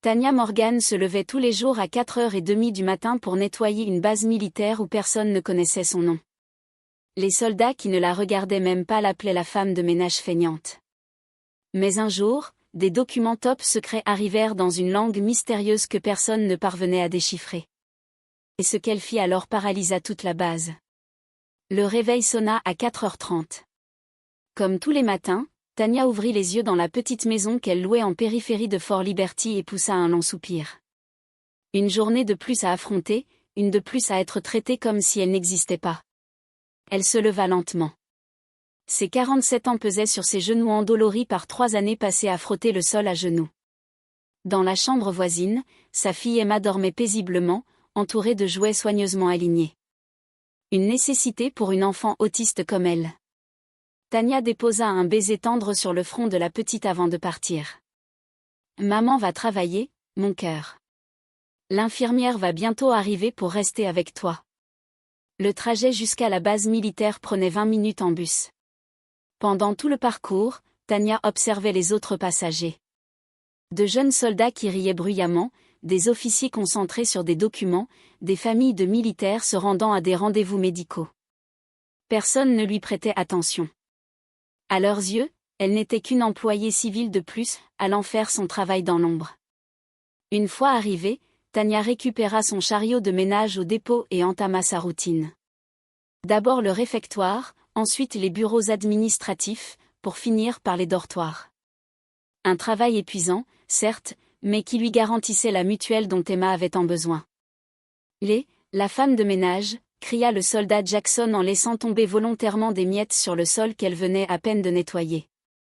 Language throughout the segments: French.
Tanya Morgan se levait tous les jours à 4h30 du matin pour nettoyer une base militaire où personne ne connaissait son nom. Les soldats qui ne la regardaient même pas l'appelaient la femme de ménage feignante. Mais un jour, des documents top secrets arrivèrent dans une langue mystérieuse que personne ne parvenait à déchiffrer. Et ce qu'elle fit alors paralysa toute la base. Le réveil sonna à 4h30. Comme tous les matins, Tanya ouvrit les yeux dans la petite maison qu'elle louait en périphérie de Fort Liberty et poussa un long soupir. Une journée de plus à affronter, une de plus à être traitée comme si elle n'existait pas. Elle se leva lentement. Ses 47 ans pesaient sur ses genoux endoloris par 3 années passées à frotter le sol à genoux. Dans la chambre voisine, sa fille Emma dormait paisiblement, entourée de jouets soigneusement alignés. Une nécessité pour une enfant autiste comme elle. Tanya déposa un baiser tendre sur le front de la petite avant de partir. « Maman va travailler, mon cœur. L'infirmière va bientôt arriver pour rester avec toi. » Le trajet jusqu'à la base militaire prenait 20 minutes en bus. Pendant tout le parcours, Tanya observait les autres passagers. De jeunes soldats qui riaient bruyamment, des officiers concentrés sur des documents, des familles de militaires se rendant à des rendez-vous médicaux. Personne ne lui prêtait attention. À leurs yeux, elle n'était qu'une employée civile de plus, allant faire son travail dans l'ombre. Une fois arrivée, Tanya récupéra son chariot de ménage au dépôt et entama sa routine. D'abord le réfectoire, ensuite les bureaux administratifs, pour finir par les dortoirs. Un travail épuisant, certes, mais qui lui garantissait la mutuelle dont Emma avait tant besoin. La femme de ménage, cria le soldat Jackson en laissant tomber volontairement des miettes sur le sol qu'elle venait à peine de nettoyer.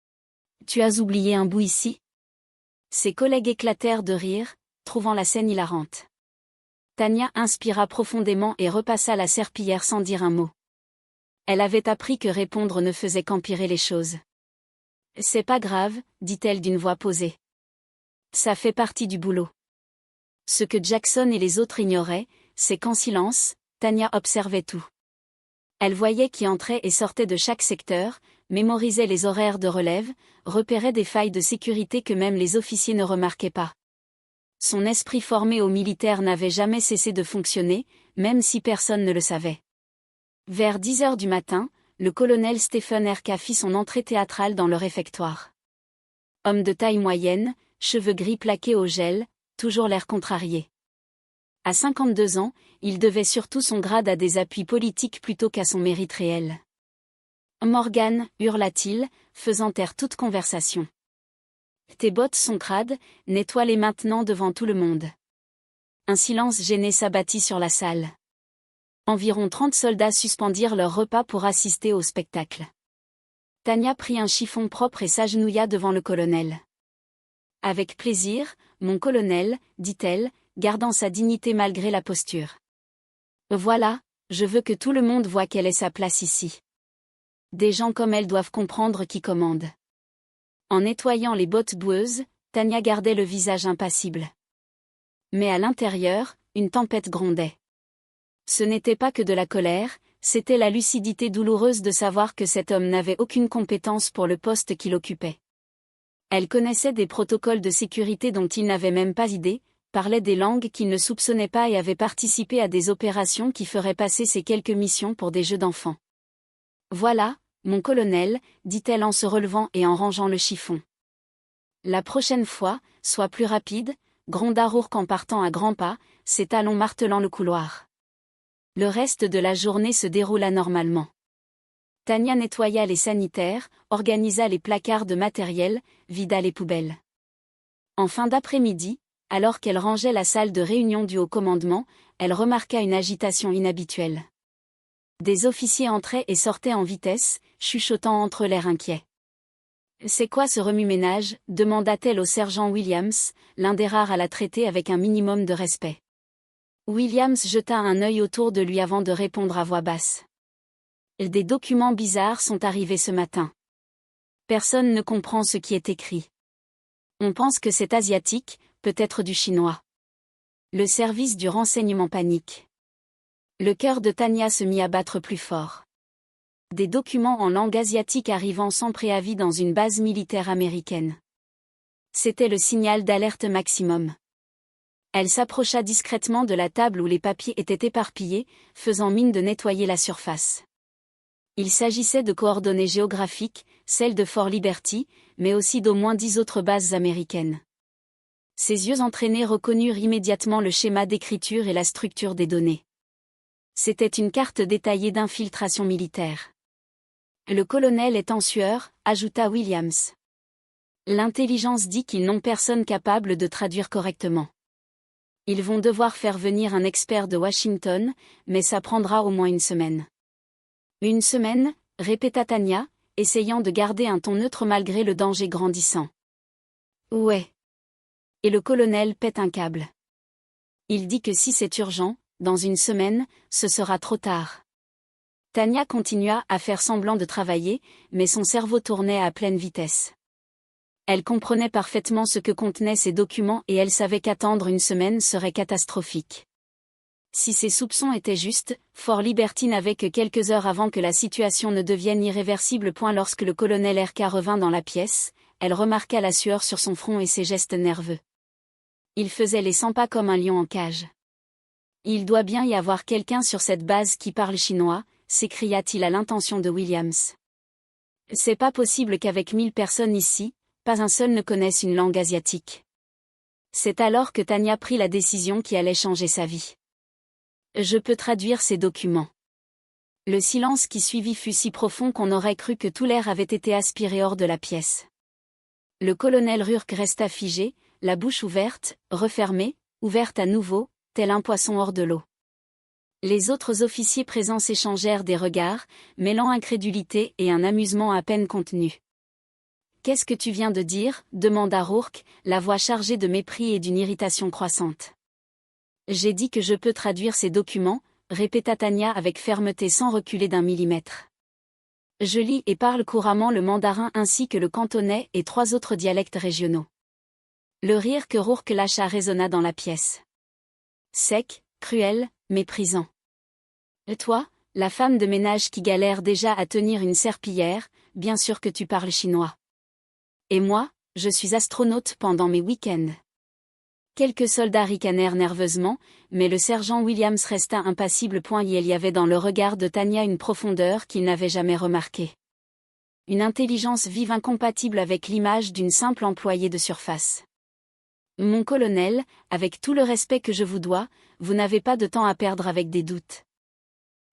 « Tu as oublié un bout ici ?» Ses collègues éclatèrent de rire, trouvant la scène hilarante. Tanya inspira profondément et repassa la serpillière sans dire un mot. Elle avait appris que répondre ne faisait qu'empirer les choses. « C'est pas grave, dit-elle d'une voix posée. Ça fait partie du boulot. » Ce que Jackson et les autres ignoraient, c'est qu'en silence, Tanya observait tout. Elle voyait qui entrait et sortait de chaque secteur, mémorisait les horaires de relève, repérait des failles de sécurité que même les officiers ne remarquaient pas. Son esprit formé au militaire n'avait jamais cessé de fonctionner, même si personne ne le savait. Vers 10h du matin, le colonel Stephen Erka fit son entrée théâtrale dans le réfectoire. Homme de taille moyenne, cheveux gris plaqués au gel, toujours l'air contrarié. À 52 ans, il devait surtout son grade à des appuis politiques plutôt qu'à son mérite réel. « Morgan, hurla-t-il, faisant taire toute conversation. Tes bottes sont crades, nettoie-les maintenant devant tout le monde. » Un silence gêné s'abattit sur la salle. Environ 30 soldats suspendirent leur repas pour assister au spectacle. Tanya prit un chiffon propre et s'agenouilla devant le colonel. « Avec plaisir, mon colonel, dit-elle, gardant sa dignité malgré la posture. Voilà, je veux que tout le monde voie quelle est sa place ici. Des gens comme elle doivent comprendre qui commande. » En nettoyant les bottes boueuses, Tanya gardait le visage impassible. Mais à l'intérieur, une tempête grondait. Ce n'était pas que de la colère, c'était la lucidité douloureuse de savoir que cet homme n'avait aucune compétence pour le poste qu'il occupait. Elle connaissait des protocoles de sécurité dont il n'avait même pas idée, parlait des langues qu'il ne soupçonnait pas et avait participé à des opérations qui feraient passer ces quelques missions pour des jeux d'enfants. « Voilà, mon colonel, dit-elle en se relevant et en rangeant le chiffon. La prochaine fois, sois plus rapide, gronda Rourke en partant à grands pas, ses talons martelant le couloir. Le reste de la journée se déroula normalement. Tanya nettoya les sanitaires, organisa les placards de matériel, vida les poubelles. En fin d'après-midi, alors qu'elle rangeait la salle de réunion du haut commandement, elle remarqua une agitation inhabituelle. Des officiers entraient et sortaient en vitesse, chuchotant entre l'air inquiet. « C'est quoi ce remue-ménage » demanda-t-elle au sergent Williams, l'un des rares à la traiter avec un minimum de respect. Williams jeta un œil autour de lui avant de répondre à voix basse. « Des documents bizarres sont arrivés ce matin. Personne ne comprend ce qui est écrit. On pense que c'est asiatique, peut-être du chinois. » Le service du renseignement panique. Le cœur de Tanya se mit à battre plus fort. Des documents en langue asiatique arrivant sans préavis dans une base militaire américaine. C'était le signal d'alerte maximum. Elle s'approcha discrètement de la table où les papiers étaient éparpillés, faisant mine de nettoyer la surface. Il s'agissait de coordonnées géographiques, celles de Fort Liberty, mais aussi d'au moins 10 autres bases américaines. Ses yeux entraînés reconnurent immédiatement le schéma d'écriture et la structure des données. C'était une carte détaillée d'infiltration militaire. Le colonel est en sueur, ajouta Williams. L'intelligence dit qu'ils n'ont personne capable de traduire correctement. Ils vont devoir faire venir un expert de Washington, mais ça prendra au moins une semaine. Une semaine, répéta Tanya, essayant de garder un ton neutre malgré le danger grandissant. Ouais. Et le colonel pète un câble. Il dit que si c'est urgent, dans une semaine, ce sera trop tard. Tanya continua à faire semblant de travailler, mais son cerveau tournait à pleine vitesse. Elle comprenait parfaitement ce que contenaient ces documents et elle savait qu'attendre une semaine serait catastrophique. Si ses soupçons étaient justes, Fort Liberty n'avait que quelques heures avant que la situation ne devienne irréversible. Lorsque le colonel RK revint dans la pièce, elle remarqua la sueur sur son front et ses gestes nerveux. Il faisait les 100 pas comme un lion en cage. Il doit bien y avoir quelqu'un sur cette base qui parle chinois, s'écria-t-il à l'intention de Williams. C'est pas possible qu'avec 1000 personnes ici, pas un seul ne connaisse une langue asiatique. C'est alors que Tanya prit la décision qui allait changer sa vie. Je peux traduire ces documents. Le silence qui suivit fut si profond qu'on aurait cru que tout l'air avait été aspiré hors de la pièce. Le colonel Rurk resta figé, la bouche ouverte, refermée, ouverte à nouveau, tel un poisson hors de l'eau. Les autres officiers présents s'échangèrent des regards, mêlant incrédulité et un amusement à peine contenu. « Qu'est-ce que tu viens de dire » demanda Rourke, la voix chargée de mépris et d'une irritation croissante. « J'ai dit que je peux traduire ces documents » répéta Tanya avec fermeté sans reculer d'un millimètre. « Je lis et parle couramment le mandarin ainsi que le cantonais et 3 autres dialectes régionaux. » Le rire que Rourke lâcha résonna dans la pièce. Sec, cruel, méprisant. « Toi, la femme de ménage qui galère déjà à tenir une serpillière, bien sûr que tu parles chinois. Et moi, je suis astronaute pendant mes week-ends. » Quelques soldats ricanèrent nerveusement, mais le sergent Williams resta impassible. Il y avait dans le regard de Tanya une profondeur qu'il n'avait jamais remarquée. Une intelligence vive incompatible avec l'image d'une simple employée de surface. « Mon colonel, avec tout le respect que je vous dois, vous n'avez pas de temps à perdre avec des doutes.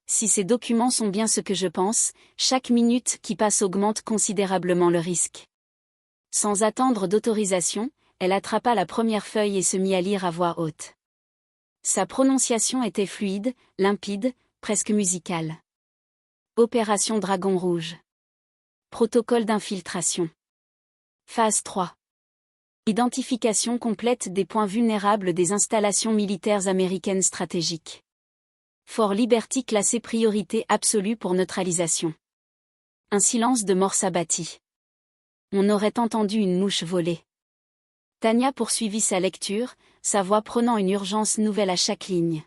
Si ces documents sont bien ce que je pense, chaque minute qui passe augmente considérablement le risque. » Sans attendre d'autorisation, elle attrapa la première feuille et se mit à lire à voix haute. Sa prononciation était fluide, limpide, presque musicale. Opération Dragon Rouge. Protocole d'infiltration. Phase 3. Identification complète des points vulnérables des installations militaires américaines stratégiques. Fort Liberty classé priorité absolue pour neutralisation. Un silence de mort s'abattit. On aurait entendu une mouche voler. Tanya poursuivit sa lecture, sa voix prenant une urgence nouvelle à chaque ligne.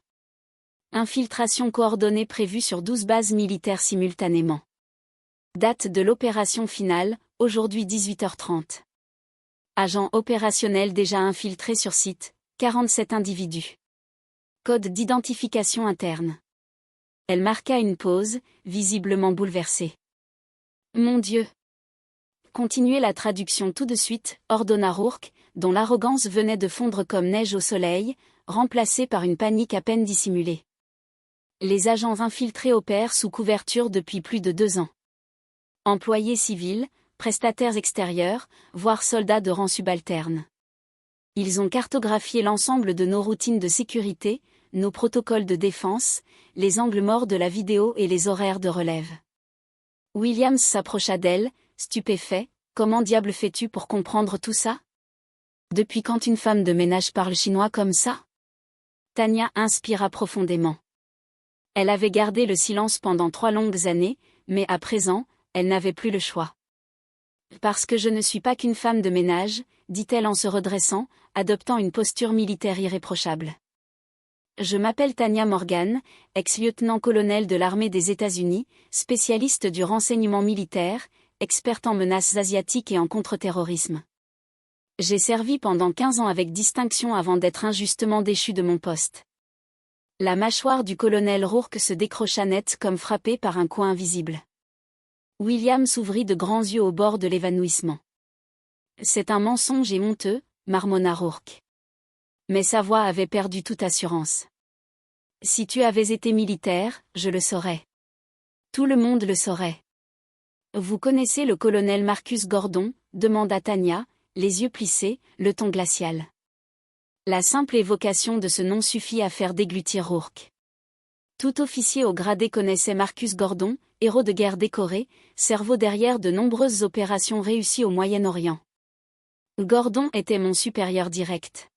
Infiltration coordonnée prévue sur 12 bases militaires simultanément. Date de l'opération finale, aujourd'hui 18h30. Agents opérationnels déjà infiltrés sur site, 47 individus. Code d'identification interne. Elle marqua une pause, visiblement bouleversée. Mon Dieu! Continuez la traduction tout de suite, ordonna Rourke, dont l'arrogance venait de fondre comme neige au soleil, remplacée par une panique à peine dissimulée. Les agents infiltrés opèrent sous couverture depuis plus de 2 ans. Employés civils, prestataires extérieurs, voire soldats de rang subalterne. Ils ont cartographié l'ensemble de nos routines de sécurité, nos protocoles de défense, les angles morts de la vidéo et les horaires de relève. Williams s'approcha d'elle, stupéfait. « Comment diable fais-tu pour comprendre tout ça ? Depuis quand une femme de ménage parle chinois comme ça ?» Tanya inspira profondément. Elle avait gardé le silence pendant 3 longues années, mais à présent, elle n'avait plus le choix. « Parce que je ne suis pas qu'une femme de ménage, » dit-elle en se redressant, adoptant une posture militaire irréprochable. « Je m'appelle Tanya Morgan, ex-lieutenant-colonel de l'armée des États-Unis, spécialiste du renseignement militaire, experte en menaces asiatiques et en contre-terrorisme. J'ai servi pendant 15 ans avec distinction avant d'être injustement déchu de mon poste. La mâchoire du colonel Rourke se décrocha net comme frappée par un coup invisible. William s'ouvrit de grands yeux au bord de l'évanouissement. C'est un mensonge et honteux, marmonna Rourke. Mais sa voix avait perdu toute assurance. Si tu avais été militaire, je le saurais. Tout le monde le saurait. Vous connaissez le colonel Marcus Gordon, demanda Tanya, les yeux plissés, le ton glacial. La simple évocation de ce nom suffit à faire déglutir Rourke. Tout officier au gradé connaissait Marcus Gordon, héros de guerre décoré, cerveau derrière de nombreuses opérations réussies au Moyen-Orient. Gordon était mon supérieur direct.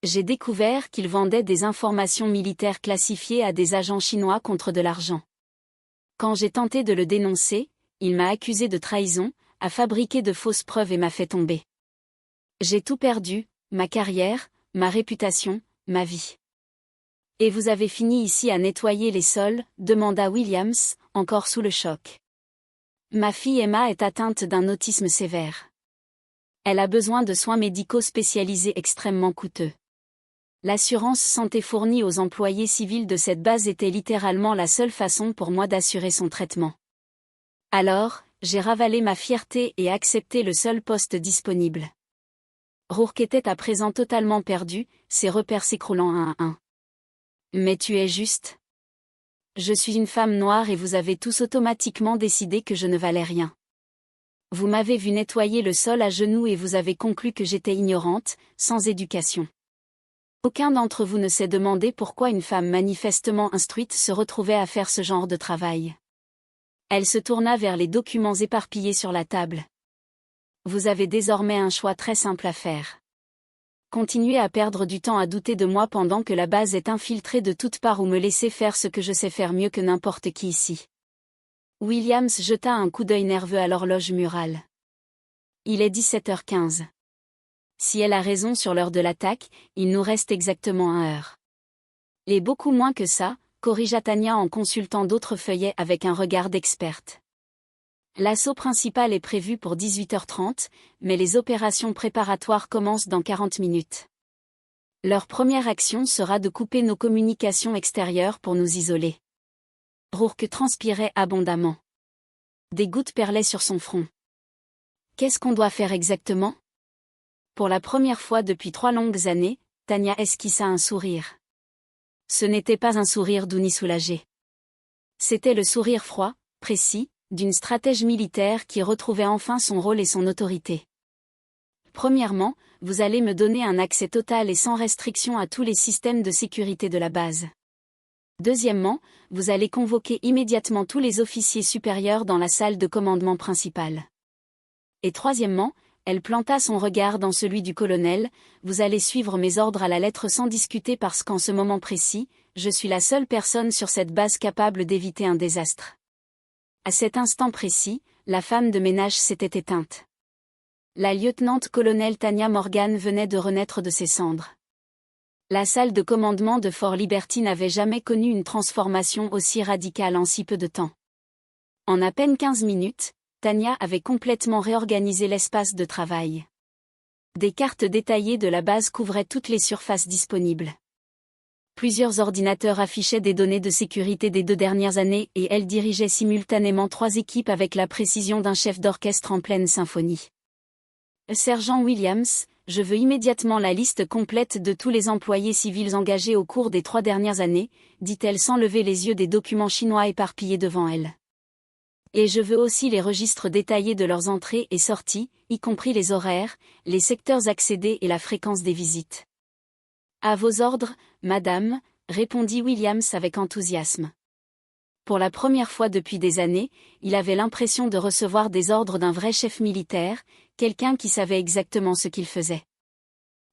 J'ai découvert qu'il vendait des informations militaires classifiées à des agents chinois contre de l'argent. Quand j'ai tenté de le dénoncer, il m'a accusé de trahison, a fabriqué de fausses preuves et m'a fait tomber. J'ai tout perdu, ma carrière, ma réputation, ma vie. Et vous avez fini ici à nettoyer les sols, demanda Williams, encore sous le choc. Ma fille Emma est atteinte d'un autisme sévère. Elle a besoin de soins médicaux spécialisés extrêmement coûteux. L'assurance santé fournie aux employés civils de cette base était littéralement la seule façon pour moi d'assurer son traitement. Alors, j'ai ravalé ma fierté et accepté le seul poste disponible. Rourke était à présent totalement perdu, ses repères s'écroulant un à un. Mais tu es juste. Je suis une femme noire et vous avez tous automatiquement décidé que je ne valais rien. Vous m'avez vu nettoyer le sol à genoux et vous avez conclu que j'étais ignorante, sans éducation. Aucun d'entre vous ne s'est demandé pourquoi une femme manifestement instruite se retrouvait à faire ce genre de travail. Elle se tourna vers les documents éparpillés sur la table. Vous avez désormais un choix très simple à faire. Continuez à perdre du temps à douter de moi pendant que la base est infiltrée de toutes parts ou me laisser faire ce que je sais faire mieux que n'importe qui ici. Williams jeta un coup d'œil nerveux à l'horloge murale. Il est 17h15. Si elle a raison sur l'heure de l'attaque, il nous reste exactement 1 heure. Et beaucoup moins que ça, corrigea Tanya en consultant d'autres feuillets avec un regard d'experte. L'assaut principal est prévu pour 18h30, mais les opérations préparatoires commencent dans 40 minutes. Leur première action sera de couper nos communications extérieures pour nous isoler. Rourke transpirait abondamment. Des gouttes perlaient sur son front. Qu'est-ce qu'on doit faire exactement ? Pour la première fois depuis 3 longues années, Tanya esquissa un sourire. Ce n'était pas un sourire doux ni soulagé. C'était le sourire froid, précis, d'une stratège militaire qui retrouvait enfin son rôle et son autorité. Premièrement, vous allez me donner un accès total et sans restriction à tous les systèmes de sécurité de la base. Deuxièmement, vous allez convoquer immédiatement tous les officiers supérieurs dans la salle de commandement principale. Et troisièmement, elle planta son regard dans celui du colonel, vous allez suivre mes ordres à la lettre sans discuter parce qu'en ce moment précis, je suis la seule personne sur cette base capable d'éviter un désastre. À cet instant précis, la femme de ménage s'était éteinte. La lieutenant-colonel Tanya Morgan venait de renaître de ses cendres. La salle de commandement de Fort Liberty n'avait jamais connu une transformation aussi radicale en si peu de temps. En à peine 15 minutes, Tanya avait complètement réorganisé l'espace de travail. Des cartes détaillées de la base couvraient toutes les surfaces disponibles. Plusieurs ordinateurs affichaient des données de sécurité des 2 dernières années et elle dirigeait simultanément 3 équipes avec la précision d'un chef d'orchestre en pleine symphonie. Sergent Williams, je veux immédiatement la liste complète de tous les employés civils engagés au cours des 3 dernières années, dit-elle sans lever les yeux des documents chinois éparpillés devant elle. Et je veux aussi les registres détaillés de leurs entrées et sorties, y compris les horaires, les secteurs accédés et la fréquence des visites. À vos ordres, madame, répondit Williams avec enthousiasme. Pour la première fois depuis des années, il avait l'impression de recevoir des ordres d'un vrai chef militaire, quelqu'un qui savait exactement ce qu'il faisait.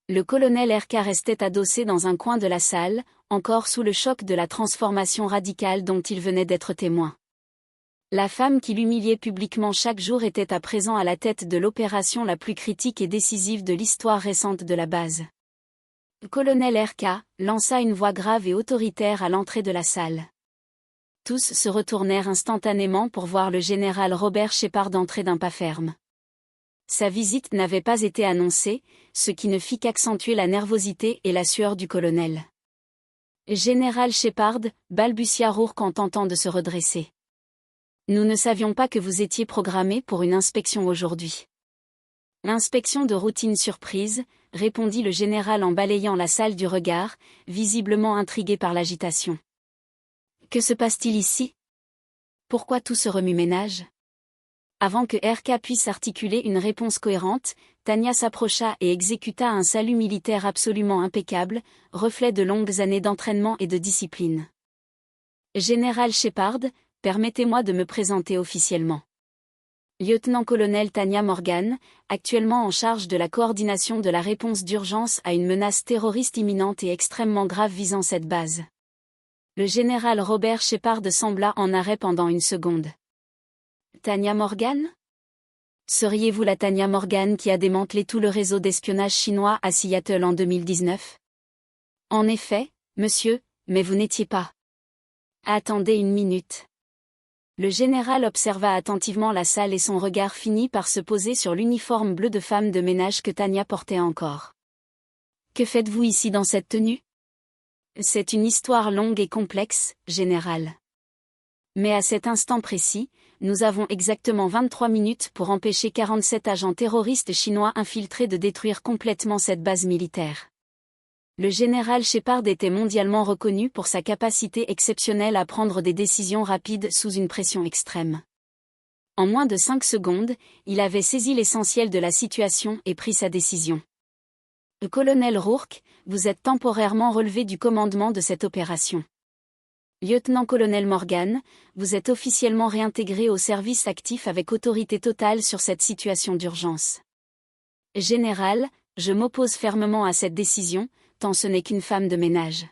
Le colonel R.K. restait adossé dans un coin de la salle, encore sous le choc de la transformation radicale dont il venait d'être témoin. La femme qui l'humiliait publiquement chaque jour était à présent à la tête de l'opération la plus critique et décisive de l'histoire récente de la base. Le colonel R.K. lança une voix grave et autoritaire à l'entrée de la salle. Tous se retournèrent instantanément pour voir le général Robert Shepard entrer d'un pas ferme. Sa visite n'avait pas été annoncée, ce qui ne fit qu'accentuer la nervosité et la sueur du colonel. Général Shepard, balbutia Rourke en tentant de se redresser. Nous ne savions pas que vous étiez programmé pour une inspection aujourd'hui. L'inspection de routine surprise, répondit le général en balayant la salle du regard, visiblement intrigué par l'agitation. Que se passe-t-il ici? Pourquoi tout ce remue-ménage? Avant que RK puisse articuler une réponse cohérente, Tanya s'approcha et exécuta un salut militaire absolument impeccable, reflet de longues années d'entraînement et de discipline. Général Shepard, permettez-moi de me présenter officiellement. Lieutenant-colonel Tanya Morgan, actuellement en charge de la coordination de la réponse d'urgence à une menace terroriste imminente et extrêmement grave visant cette base. Le général Robert Shepard sembla en arrêt pendant une seconde. Tanya Morgan? Seriez-vous la Tanya Morgan qui a démantelé tout le réseau d'espionnage chinois à Seattle en 2019? En effet, monsieur, mais vous n'étiez pas. Attendez une minute. Le général observa attentivement la salle et son regard finit par se poser sur l'uniforme bleu de femme de ménage que Tanya portait encore. Que faites-vous ici dans cette tenue? C'est une histoire longue et complexe, général. Mais à cet instant précis, nous avons exactement 23 minutes pour empêcher 47 agents terroristes chinois infiltrés de détruire complètement cette base militaire. Le général Shepard était mondialement reconnu pour sa capacité exceptionnelle à prendre des décisions rapides sous une pression extrême. En moins de 5 secondes, il avait saisi l'essentiel de la situation et pris sa décision. Le colonel Rourke, vous êtes temporairement relevé du commandement de cette opération. Lieutenant-colonel Morgan, vous êtes officiellement réintégré au service actif avec autorité totale sur cette situation d'urgence. Général, je m'oppose fermement à cette décision, tant ce n'est qu'une femme de ménage.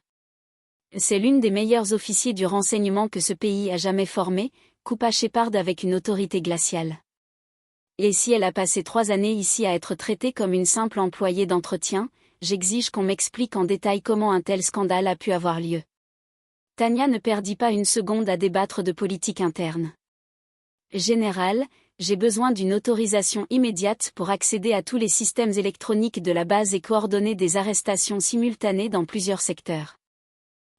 C'est l'une des meilleures officiers du renseignement que ce pays a jamais formé, coupa Shepard avec une autorité glaciale. Et si elle a passé 3 années ici à être traitée comme une simple employée d'entretien, j'exige qu'on m'explique en détail comment un tel scandale a pu avoir lieu. Tanya ne perdit pas une seconde à débattre de politique interne. Général, j'ai besoin d'une autorisation immédiate pour accéder à tous les systèmes électroniques de la base et coordonner des arrestations simultanées dans plusieurs secteurs.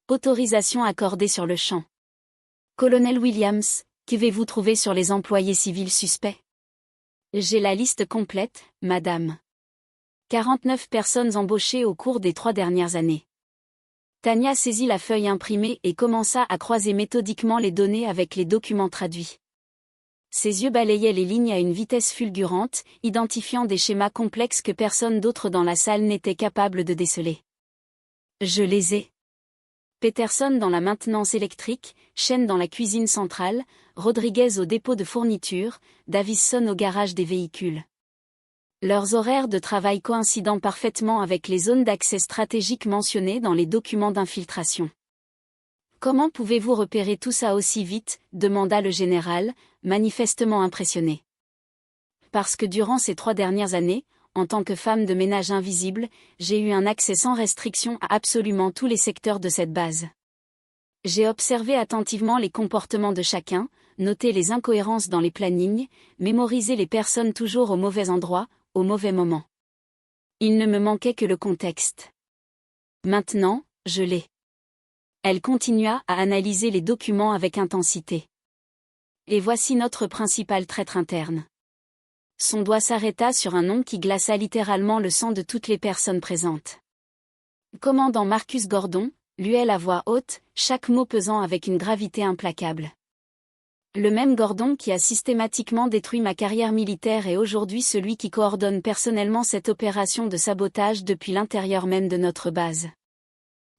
Autorisation accordée sur le champ. Colonel Williams, qu'avez-vous trouvé sur les employés civils suspects? J'ai la liste complète, madame. 49 personnes embauchées au cours des 3 dernières années. Tanya saisit la feuille imprimée et commença à croiser méthodiquement les données avec les documents traduits. Ses yeux balayaient les lignes à une vitesse fulgurante, identifiant des schémas complexes que personne d'autre dans la salle n'était capable de déceler. Je les ai. Peterson dans la maintenance électrique, Chen dans la cuisine centrale, Rodriguez au dépôt de fourniture, Davison au garage des véhicules. Leurs horaires de travail coïncidant parfaitement avec les zones d'accès stratégiques mentionnées dans les documents d'infiltration. Comment pouvez-vous repérer tout ça aussi vite? Demanda le général, manifestement impressionné. Parce que durant ces 3 dernières années, en tant que femme de ménage invisible, j'ai eu un accès sans restriction à absolument tous les secteurs de cette base. J'ai observé attentivement les comportements de chacun, noté les incohérences dans les plannings, mémorisé les personnes toujours au mauvais endroit, au mauvais moment. Il ne me manquait que le contexte. Maintenant, je l'ai. Elle continua à analyser les documents avec intensité. Et voici notre principal traître interne. Son doigt s'arrêta sur un nom qui glaça littéralement le sang de toutes les personnes présentes. Commandant Marcus Gordon, luait la voix haute, chaque mot pesant avec une gravité implacable. Le même Gordon qui a systématiquement détruit ma carrière militaire est aujourd'hui celui qui coordonne personnellement cette opération de sabotage depuis l'intérieur même de notre base.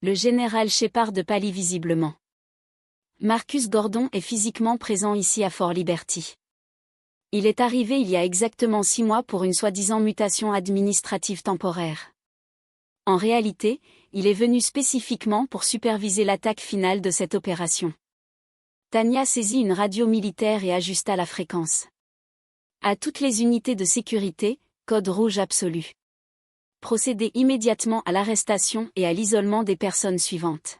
Le général Shepard pâlit visiblement. Marcus Gordon est physiquement présent ici à Fort Liberty. Il est arrivé il y a exactement 6 mois pour une soi-disant mutation administrative temporaire. En réalité, il est venu spécifiquement pour superviser l'attaque finale de cette opération. Tanya saisit une radio militaire et ajusta la fréquence. À toutes les unités de sécurité, code rouge absolu. Procédez immédiatement à l'arrestation et à l'isolement des personnes suivantes.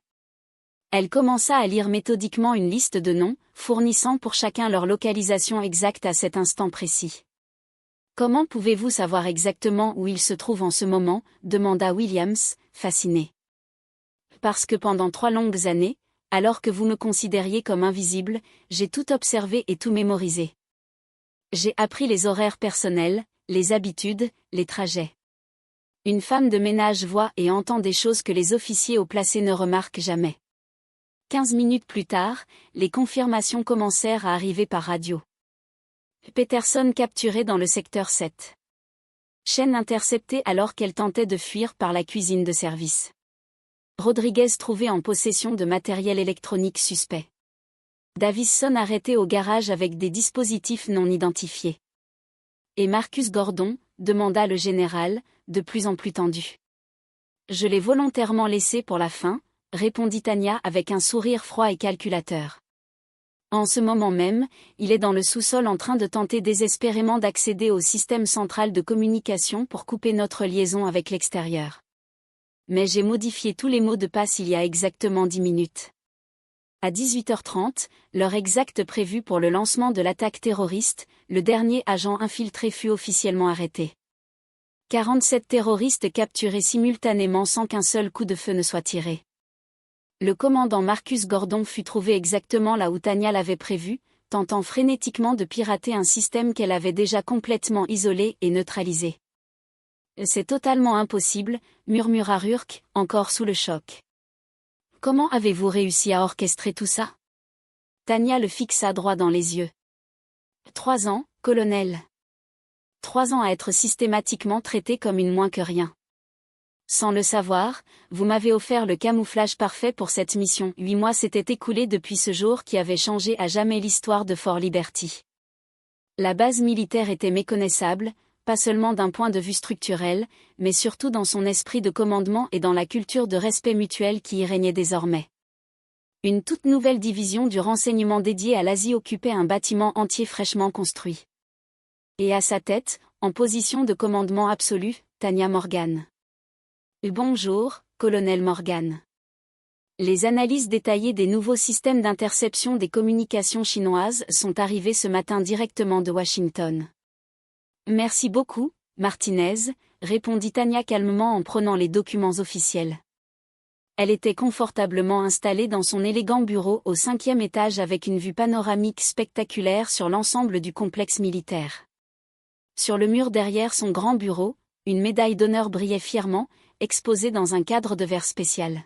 Elle commença à lire méthodiquement une liste de noms, fournissant pour chacun leur localisation exacte à cet instant précis. Comment pouvez-vous savoir exactement où il se trouve en ce moment, demanda Williams, fasciné. Parce que pendant 3 longues années, alors que vous me considériez comme invisible, j'ai tout observé et tout mémorisé. J'ai appris les horaires personnels, les habitudes, les trajets. Une femme de ménage voit et entend des choses que les officiers haut placés ne remarquent jamais. 15 minutes plus tard, les confirmations commencèrent à arriver par radio. Peterson capturé dans le secteur 7. Chaîne interceptée alors qu'elle tentait de fuir par la cuisine de service. Rodriguez trouvé en possession de matériel électronique suspect. Davison arrêté au garage avec des dispositifs non identifiés. Et Marcus Gordon, demanda le général, de plus en plus tendu. Je l'ai volontairement laissé pour la fin, répondit Tanya avec un sourire froid et calculateur. En ce moment même, il est dans le sous-sol en train de tenter désespérément d'accéder au système central de communication pour couper notre liaison avec l'extérieur. Mais j'ai modifié tous les mots de passe il y a exactement 10 minutes. À 18h30, l'heure exacte prévue pour le lancement de l'attaque terroriste, le dernier agent infiltré fut officiellement arrêté. 47 terroristes capturés simultanément sans qu'un seul coup de feu ne soit tiré. Le commandant Marcus Gordon fut trouvé exactement là où Tanya l'avait prévu, tentant frénétiquement de pirater un système qu'elle avait déjà complètement isolé et neutralisé. C'est totalement impossible, murmura Rurk, encore sous le choc. Comment avez-vous réussi à orchestrer tout ça? Tanya le fixa droit dans les yeux. 3 ans, colonel. 3 ans à être systématiquement traité comme une moins que rien. Sans le savoir, vous m'avez offert le camouflage parfait pour cette mission. 8 mois s'étaient écoulés depuis ce jour qui avait changé à jamais l'histoire de Fort Liberty. La base militaire était méconnaissable, pas seulement d'un point de vue structurel, mais surtout dans son esprit de commandement et dans la culture de respect mutuel qui y régnait désormais. Une toute nouvelle division du renseignement dédiée à l'Asie occupait un bâtiment entier fraîchement construit. Et à sa tête, en position de commandement absolu, Tanya Morgan. Bonjour, colonel Morgan. Les analyses détaillées des nouveaux systèmes d'interception des communications chinoises sont arrivées ce matin directement de Washington. Merci beaucoup, Martinez, répondit Tanya calmement en prenant les documents officiels. Elle était confortablement installée dans son élégant bureau au 5e étage avec une vue panoramique spectaculaire sur l'ensemble du complexe militaire. Sur le mur derrière son grand bureau, une médaille d'honneur brillait fièrement, exposée dans un cadre de verre spécial.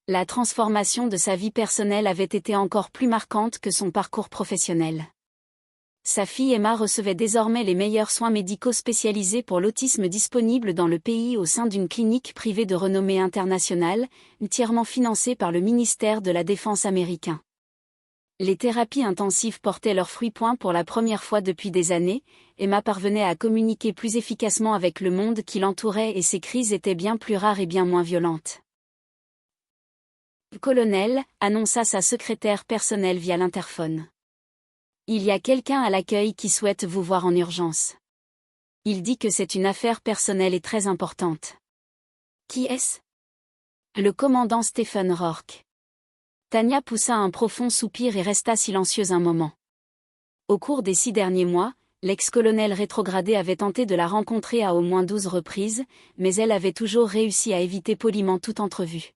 La transformation de sa vie personnelle avait été encore plus marquante que son parcours professionnel. Sa fille Emma recevait désormais les meilleurs soins médicaux spécialisés pour l'autisme disponibles dans le pays au sein d'une clinique privée de renommée internationale, entièrement financée par le ministère de la Défense américain. Les thérapies intensives portaient leurs fruits. Pour la première fois depuis des années, Emma parvenait à communiquer plus efficacement avec le monde qui l'entourait et ses crises étaient bien plus rares et bien moins violentes. Colonel, annonça sa secrétaire personnelle via l'interphone. Il y a quelqu'un à l'accueil qui souhaite vous voir en urgence. Il dit que c'est une affaire personnelle et très importante. Qui est-ce? Le commandant Stephen Rourke. Tanya poussa un profond soupir et resta silencieuse un moment. Au cours des 6 derniers mois, l'ex-colonel rétrogradé avait tenté de la rencontrer à au moins 12 reprises, mais elle avait toujours réussi à éviter poliment toute entrevue.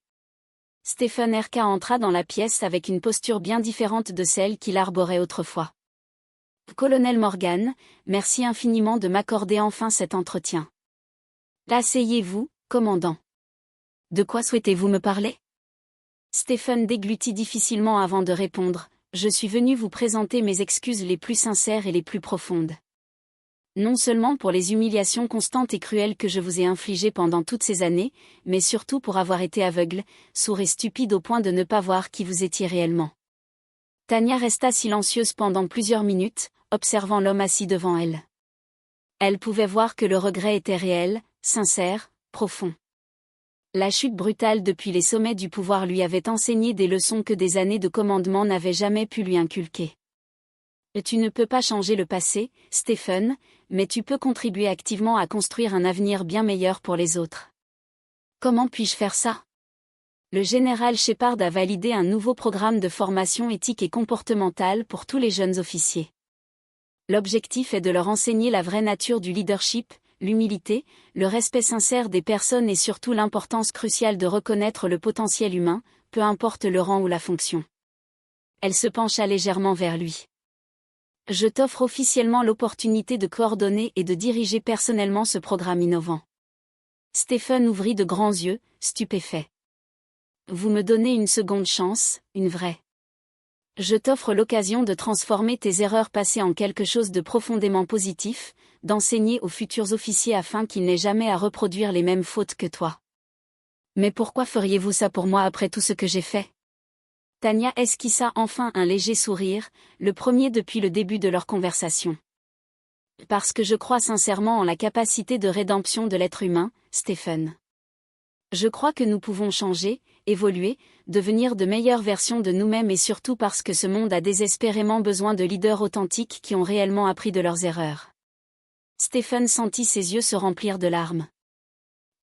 Stephen R.K. entra dans la pièce avec une posture bien différente de celle qu'il arborait autrefois. Colonel Morgan, merci infiniment de m'accorder enfin cet entretien. Asseyez-vous, commandant. De quoi souhaitez-vous me parler? Stephen déglutit difficilement avant de répondre. Je suis venu vous présenter mes excuses les plus sincères et les plus profondes. Non seulement pour les humiliations constantes et cruelles que je vous ai infligées pendant toutes ces années, mais surtout pour avoir été aveugle, sourd et stupide au point de ne pas voir qui vous étiez réellement. Tanya resta silencieuse pendant plusieurs minutes, observant l'homme assis devant elle. Elle pouvait voir que le regret était réel, sincère, profond. La chute brutale depuis les sommets du pouvoir lui avait enseigné des leçons que des années de commandement n'avaient jamais pu lui inculquer. Tu ne peux pas changer le passé, Stephen, mais tu peux contribuer activement à construire un avenir bien meilleur pour les autres. Comment puis-je faire ça? Le général Shepard a validé un nouveau programme de formation éthique et comportementale pour tous les jeunes officiers. L'objectif est de leur enseigner la vraie nature du leadership, l'humilité, le respect sincère des personnes et surtout l'importance cruciale de reconnaître le potentiel humain, peu importe le rang ou la fonction. Elle se pencha légèrement vers lui. Je t'offre officiellement l'opportunité de coordonner et de diriger personnellement ce programme innovant. Stephen ouvrit de grands yeux, stupéfait. Vous me donnez une seconde chance, une vraie. Je t'offre l'occasion de transformer tes erreurs passées en quelque chose de profondément positif, d'enseigner aux futurs officiers afin qu'ils n'aient jamais à reproduire les mêmes fautes que toi. Mais pourquoi feriez-vous ça pour moi après tout ce que j'ai fait? Tanya esquissa enfin un léger sourire, le premier depuis le début de leur conversation. Parce que je crois sincèrement en la capacité de rédemption de l'être humain, Stephen. Je crois que nous pouvons changer, évoluer, devenir de meilleures versions de nous-mêmes et surtout parce que ce monde a désespérément besoin de leaders authentiques qui ont réellement appris de leurs erreurs. Stephen sentit ses yeux se remplir de larmes.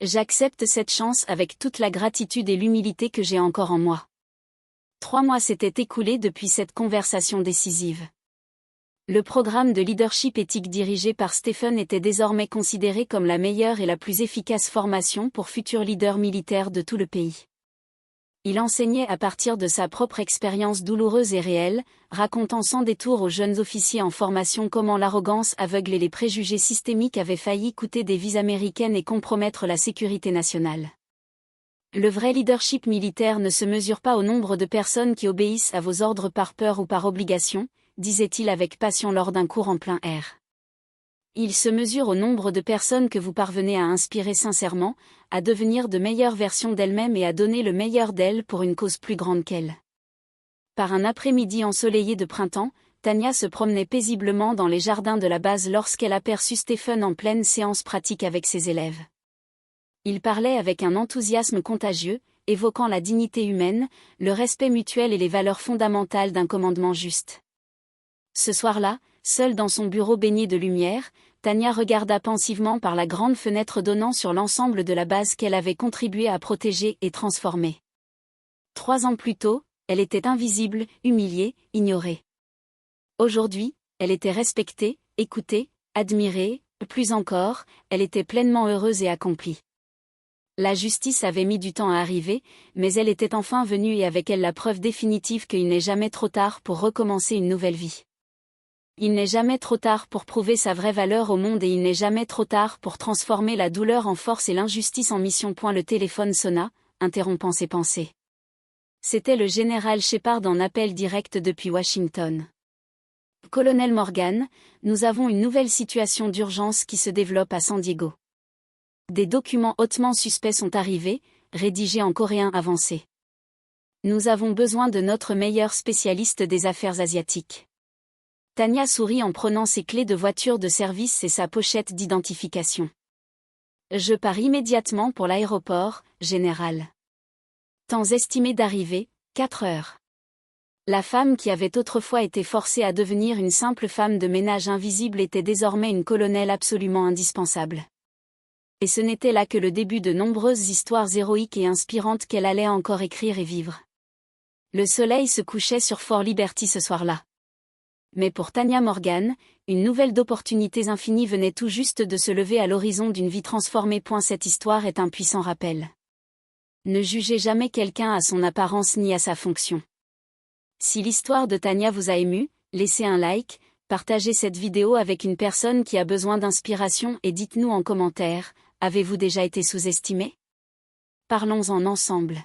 J'accepte cette chance avec toute la gratitude et l'humilité que j'ai encore en moi. 3 mois s'étaient écoulés depuis cette conversation décisive. Le programme de leadership éthique dirigé par Stephen était désormais considéré comme la meilleure et la plus efficace formation pour futurs leaders militaires de tout le pays. Il enseignait à partir de sa propre expérience douloureuse et réelle, racontant sans détour aux jeunes officiers en formation comment l'arrogance aveugle et les préjugés systémiques avaient failli coûter des vies américaines et compromettre la sécurité nationale. Le vrai leadership militaire ne se mesure pas au nombre de personnes qui obéissent à vos ordres par peur ou par obligation, disait-il avec passion lors d'un cours en plein air. Il se mesure au nombre de personnes que vous parvenez à inspirer sincèrement, à devenir de meilleures versions d'elles-mêmes et à donner le meilleur d'elles pour une cause plus grande qu'elles. Par un après-midi ensoleillé de printemps, Tanya se promenait paisiblement dans les jardins de la base lorsqu'elle aperçut Stephen en pleine séance pratique avec ses élèves. Il parlait avec un enthousiasme contagieux, évoquant la dignité humaine, le respect mutuel et les valeurs fondamentales d'un commandement juste. Ce soir-là, seule dans son bureau baigné de lumière, Tanya regarda pensivement par la grande fenêtre donnant sur l'ensemble de la base qu'elle avait contribué à protéger et transformer. 3 ans plus tôt, elle était invisible, humiliée, ignorée. Aujourd'hui, elle était respectée, écoutée, admirée, plus encore, elle était pleinement heureuse et accomplie. La justice avait mis du temps à arriver, mais elle était enfin venue et avec elle la preuve définitive qu'il n'est jamais trop tard pour recommencer une nouvelle vie. Il n'est jamais trop tard pour prouver sa vraie valeur au monde et il n'est jamais trop tard pour transformer la douleur en force et l'injustice en mission. Le téléphone sonna, interrompant ses pensées. C'était le général Shepard en appel direct depuis Washington. Colonel Morgan, nous avons une nouvelle situation d'urgence qui se développe à San Diego. Des documents hautement suspects sont arrivés, rédigés en coréen avancé. Nous avons besoin de notre meilleur spécialiste des affaires asiatiques. Tanya sourit en prenant ses clés de voiture de service et sa pochette d'identification. Je pars immédiatement pour l'aéroport, général. Temps estimé d'arrivée, 4 heures. La femme qui avait autrefois été forcée à devenir une simple femme de ménage invisible était désormais une colonelle absolument indispensable. Et ce n'était là que le début de nombreuses histoires héroïques et inspirantes qu'elle allait encore écrire et vivre. Le soleil se couchait sur Fort Liberty ce soir-là. Mais pour Tanya Morgan, une nouvelle d'opportunités infinies venait tout juste de se lever à l'horizon d'une vie transformée. Cette histoire est un puissant rappel. Ne jugez jamais quelqu'un à son apparence ni à sa fonction. Si l'histoire de Tanya vous a ému, laissez un like, partagez cette vidéo avec une personne qui a besoin d'inspiration et dites-nous en commentaire, avez-vous déjà été sous-estimé? Parlons-en ensemble.